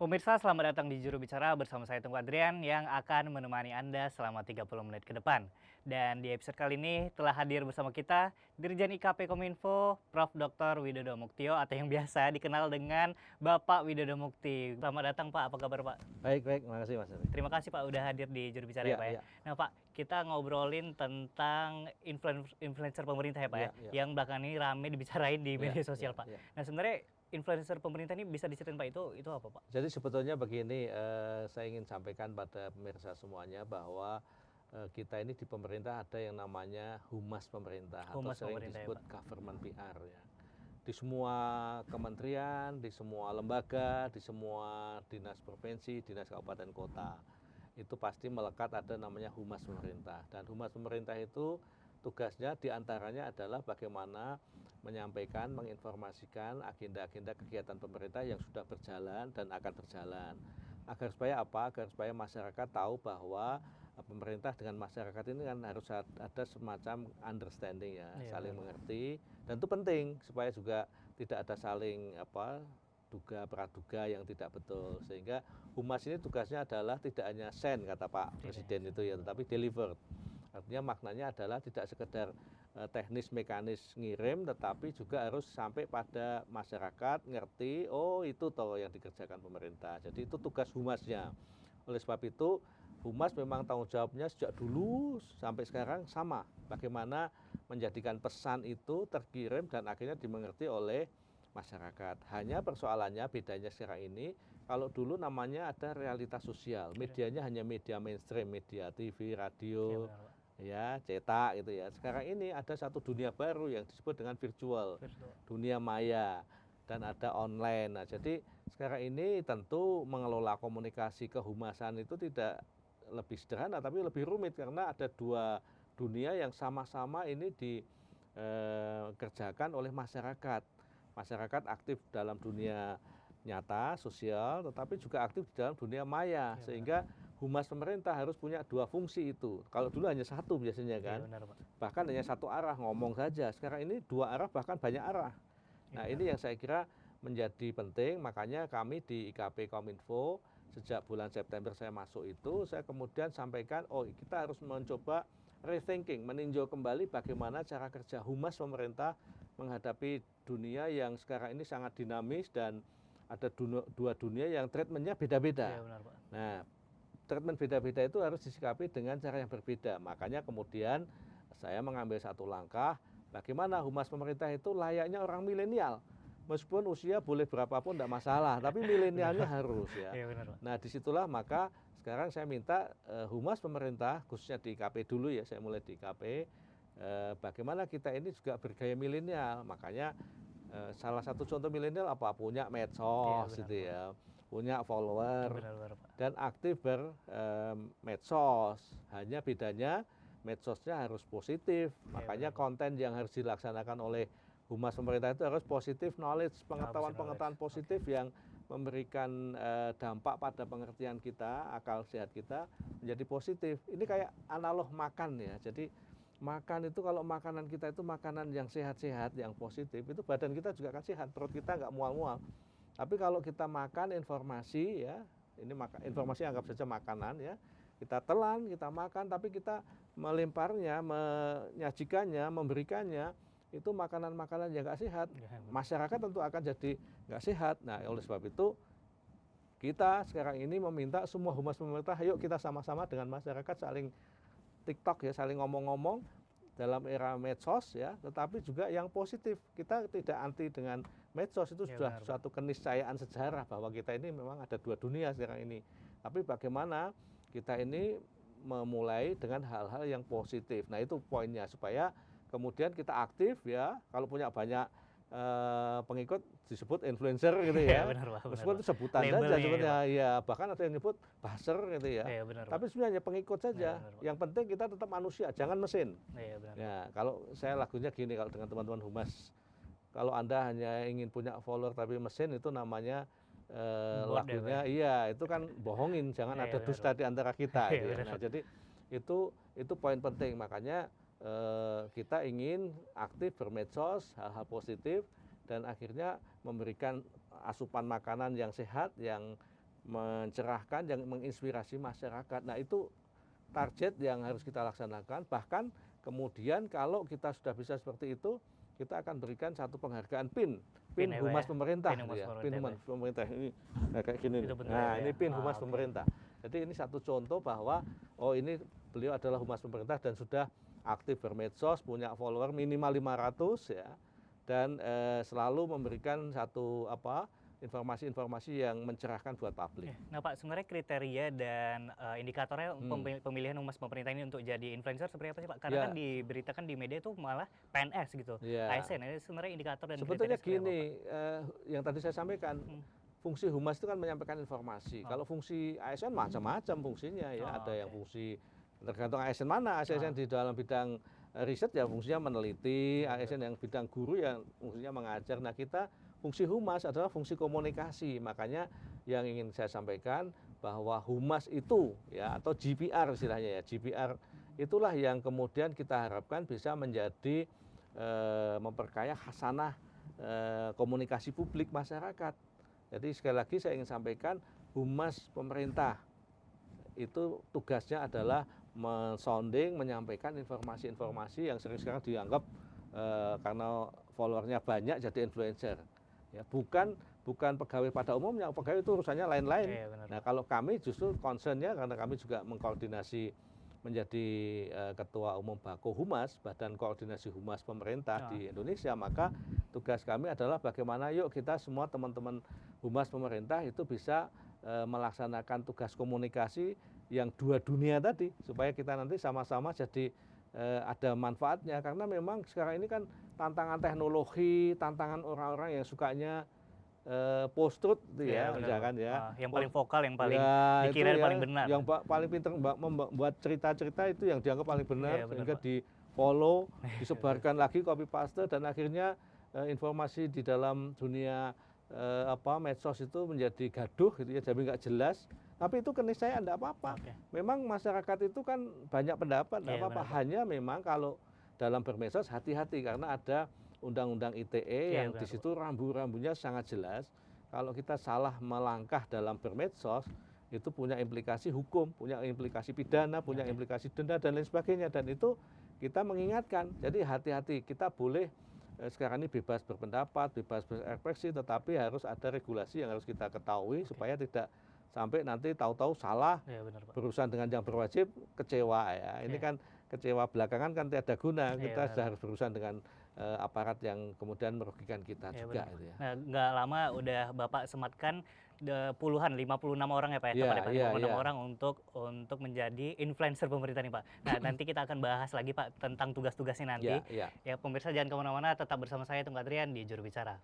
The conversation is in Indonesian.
Pemirsa, selamat datang di Juru Bicara bersama saya Tunggu Adrian yang akan menemani Anda selama 30 menit ke depan. Dan di episode kali ini telah hadir bersama kita Dirjen IKP Kominfo, Prof. Dr. Widodo Muktio atau yang biasa dikenal dengan Bapak Widodo Mukti. Selamat datang Pak, apa kabar Pak? Baik, makasih Mas. Terima kasih Pak udah hadir di Juru Bicara ya Pak ya. Nah Pak, kita ngobrolin tentang influencer pemerintah ya Pak ya, yang belakangan ini rame dibicarain di media sosial Pak. Nah sebenarnya influencer pemerintah ini bisa diceritain Pak itu apa Pak? Jadi sebetulnya begini, saya ingin sampaikan pada pemirsa semuanya bahwa kita ini di pemerintah ada yang namanya humas pemerintah atau sering disebut government PR ya. Di semua kementerian, di semua lembaga, di semua dinas provinsi, dinas kabupaten kota itu pasti melekat ada namanya humas pemerintah. Dan humas pemerintah itu tugasnya diantaranya adalah bagaimana menyampaikan, menginformasikan agenda-agenda kegiatan pemerintah yang sudah berjalan dan akan berjalan. Agar supaya apa? Agar supaya masyarakat tahu bahwa pemerintah dengan masyarakat ini kan harus ada semacam understanding ya, saling mengerti. Dan itu penting supaya juga tidak ada saling duga praduga yang tidak betul. Sehingga humas ini tugasnya adalah tidak hanya send kata Pak Presiden itu ya, tetapi delivered. Artinya maknanya adalah tidak sekedar teknis mekanis ngirim, tetapi juga harus sampai pada masyarakat ngerti, oh itu toh yang dikerjakan pemerintah. Jadi itu tugas humasnya. Oleh sebab itu humas memang tanggung jawabnya sejak dulu sampai sekarang sama. Bagaimana menjadikan pesan itu terkirim dan akhirnya dimengerti oleh masyarakat. Hanya persoalannya bedanya sekarang ini, kalau dulu namanya ada realitas sosial, medianya hanya media mainstream, media TV, radio, ya cetak gitu ya. Sekarang ini ada satu dunia baru yang disebut dengan virtual. Dunia maya, dan ada online. Nah jadi sekarang ini tentu mengelola komunikasi kehumasan itu tidak lebih sederhana tapi lebih rumit karena ada dua dunia yang sama-sama ini dikerjakan oleh masyarakat. Masyarakat aktif dalam dunia nyata, sosial, tetapi juga aktif di dalam dunia maya, sehingga humas pemerintah harus punya dua fungsi itu. Kalau dulu hanya satu biasanya kan, bahkan hanya satu arah ngomong saja. Sekarang ini dua arah bahkan banyak arah. Nah ini yang saya kira menjadi penting, makanya kami di IKP Kominfo sejak bulan September saya masuk itu, saya kemudian sampaikan, oh kita harus mencoba rethinking, meninjau kembali bagaimana cara kerja humas pemerintah menghadapi dunia yang sekarang ini sangat dinamis dan ada dua dunia yang treatmentnya beda-beda. Nah, treatment beda-beda itu harus disikapi dengan cara yang berbeda. Makanya kemudian saya mengambil satu langkah, bagaimana humas pemerintah itu layaknya orang milenial. Meskipun usia boleh berapapun tidak masalah, tapi milenialnya harus ya. Nah disitulah maka sekarang saya minta humas pemerintah, khususnya di IKP dulu ya, saya mulai di IKP, bagaimana kita ini juga bergaya milenial. Makanya salah satu contoh milenial apa? Punya medsos gitu ya, punya follower, dan aktif bermedsos. Hanya bedanya medsosnya harus positif, makanya konten yang harus dilaksanakan oleh humas pemerintah itu harus positif knowledge, pengetahuan-pengetahuan positif yang memberikan dampak pada pengertian kita, akal sehat kita menjadi positif. Ini kayak analog makan ya. Jadi makan itu kalau makanan kita itu makanan yang sehat-sehat, yang positif, itu badan kita juga akan sehat, perut kita nggak mual-mual. Tapi kalau kita makan informasi ya, ini informasi anggap saja makanan ya, kita telan, kita makan, tapi kita melemparnya, menyajikannya, memberikannya, itu makanan-makanan yang nggak sehat, masyarakat tentu akan jadi nggak sehat. Nah oleh sebab itu kita sekarang ini meminta semua humas pemerintah, yuk kita sama-sama dengan masyarakat saling TikTok ya, saling ngomong-ngomong dalam era medsos ya, tetapi juga yang positif. Kita tidak anti dengan medsos, itu sudah suatu keniscayaan sejarah bahwa kita ini memang ada dua dunia sekarang ini. Tapi bagaimana kita ini memulai dengan hal-hal yang positif. Nah itu poinnya, supaya kemudian kita aktif ya, kalau punya banyak pengikut disebut influencer gitu ya, meskipun itu sebutan saja sebenarnya ya, bahkan ada yang nyebut buzzer gitu ya, tapi sebenarnya pengikut saja. Yang penting kita tetap manusia, jangan mesin. Ya kalau saya lagunya gini, kalau dengan teman-teman humas, kalau Anda hanya ingin punya follower tapi mesin, itu namanya lagunya iya, itu kan bohongin, jangan ada dusta di antara kita gitu ya. Nah jadi itu poin penting, makanya kita ingin aktif bermedsos, hal-hal positif, dan akhirnya memberikan asupan makanan yang sehat, yang mencerahkan, yang menginspirasi masyarakat. Nah, itu target yang harus kita laksanakan. Bahkan kemudian kalau kita sudah bisa seperti itu, kita akan berikan satu penghargaan PIN ya, Pak, Humas ya? Pemerintah, PIN Humas gitu ya. Pemerintah, PIN ya, Humas Pak. Pemerintah ini, nah kayak gini. Itu bentuknya, Nah, Pak, ini ya? PIN Humas Oke. Pemerintah. Jadi ini satu contoh bahwa oh ini beliau adalah Humas Pemerintah dan sudah aktif bermedsos, punya follower minimal 500 ya, dan selalu memberikan satu informasi-informasi yang mencerahkan buat publik. Nah, Pak, sebenarnya kriteria dan indikatornya pemilihan Humas Pemerintah ini untuk jadi influencer seperti apa sih, Pak? Karena Ya. kan diberitakan di media itu malah PNS gitu, Ya. ASN. Ini sebenarnya indikator dan Sebetulnya kriteria seperti apa, gini, Pak? yang tadi saya sampaikan, fungsi humas itu kan menyampaikan informasi. Kalau fungsi ASN macam-macam fungsinya ya. Ada yang fungsi tergantung ASN mana. ASN di dalam bidang riset ya fungsinya meneliti, ASN yang bidang guru yang fungsinya mengajar. Nah, kita fungsi humas adalah fungsi komunikasi. Makanya yang ingin saya sampaikan bahwa humas itu ya, atau GPR istilahnya ya, GPR itulah yang kemudian kita harapkan bisa menjadi memperkaya khasanah komunikasi publik masyarakat. Jadi sekali lagi saya ingin sampaikan, humas pemerintah itu tugasnya adalah mensounding, menyampaikan informasi-informasi yang sering sekarang dianggap karena followernya banyak jadi influencer. Ya, bukan pegawai pada umumnya, pegawai itu urusannya lain-lain. Nah, kalau kami justru concernnya karena kami juga mengkoordinasi menjadi Ketua Umum Bako Humas, Badan Koordinasi Humas Pemerintah di Indonesia, maka tugas kami adalah bagaimana yuk kita semua teman-teman Humas Pemerintah itu bisa melaksanakan tugas komunikasi yang dua dunia tadi, supaya kita nanti sama-sama jadi ada manfaatnya. Karena memang sekarang ini kan tantangan teknologi, tantangan orang-orang yang sukanya post-truth gitu ya, misalkan ya. Yang paling vokal, yang paling ya, dikira ya, paling benar. Yang paling pintar membuat cerita-cerita itu yang dianggap paling benar, sehingga di-follow, disebarkan lagi copy paste, dan akhirnya informasi di dalam dunia medsos itu menjadi gaduh gitu ya, jadi nggak jelas. Tapi itu keniscayaan enggak apa-apa. Memang masyarakat itu kan banyak pendapat, enggak apa-apa. Hanya memang kalau dalam bermedsos hati-hati karena ada Undang-Undang ITE yang di situ rambu-rambunya sangat jelas. Kalau kita salah melangkah dalam bermedsos, itu punya implikasi hukum, punya implikasi pidana, punya implikasi denda dan lain sebagainya. Dan itu kita mengingatkan. Jadi hati-hati, kita boleh sekarang ini bebas berpendapat, bebas berekspresi, tetapi harus ada regulasi yang harus kita ketahui supaya tidak sampai nanti tahu-tahu salah, berurusan dengan yang berwajib, kecewa ya. Ini kan kecewa belakangan kan tidak ada guna. Kita sudah harus berurusan dengan aparat yang kemudian merugikan kita juga. Gitu ya. Nah, nggak lama udah Bapak sematkan puluhan, 56 orang ya Pak ya, tepatnya 56 orang untuk menjadi influencer pemerintah nih Pak. Nah, nanti kita akan bahas lagi Pak tentang tugas-tugasnya nanti. Ya, pemirsa jangan kemana-mana, tetap bersama saya Tunggu Adrian di Juru Bicara.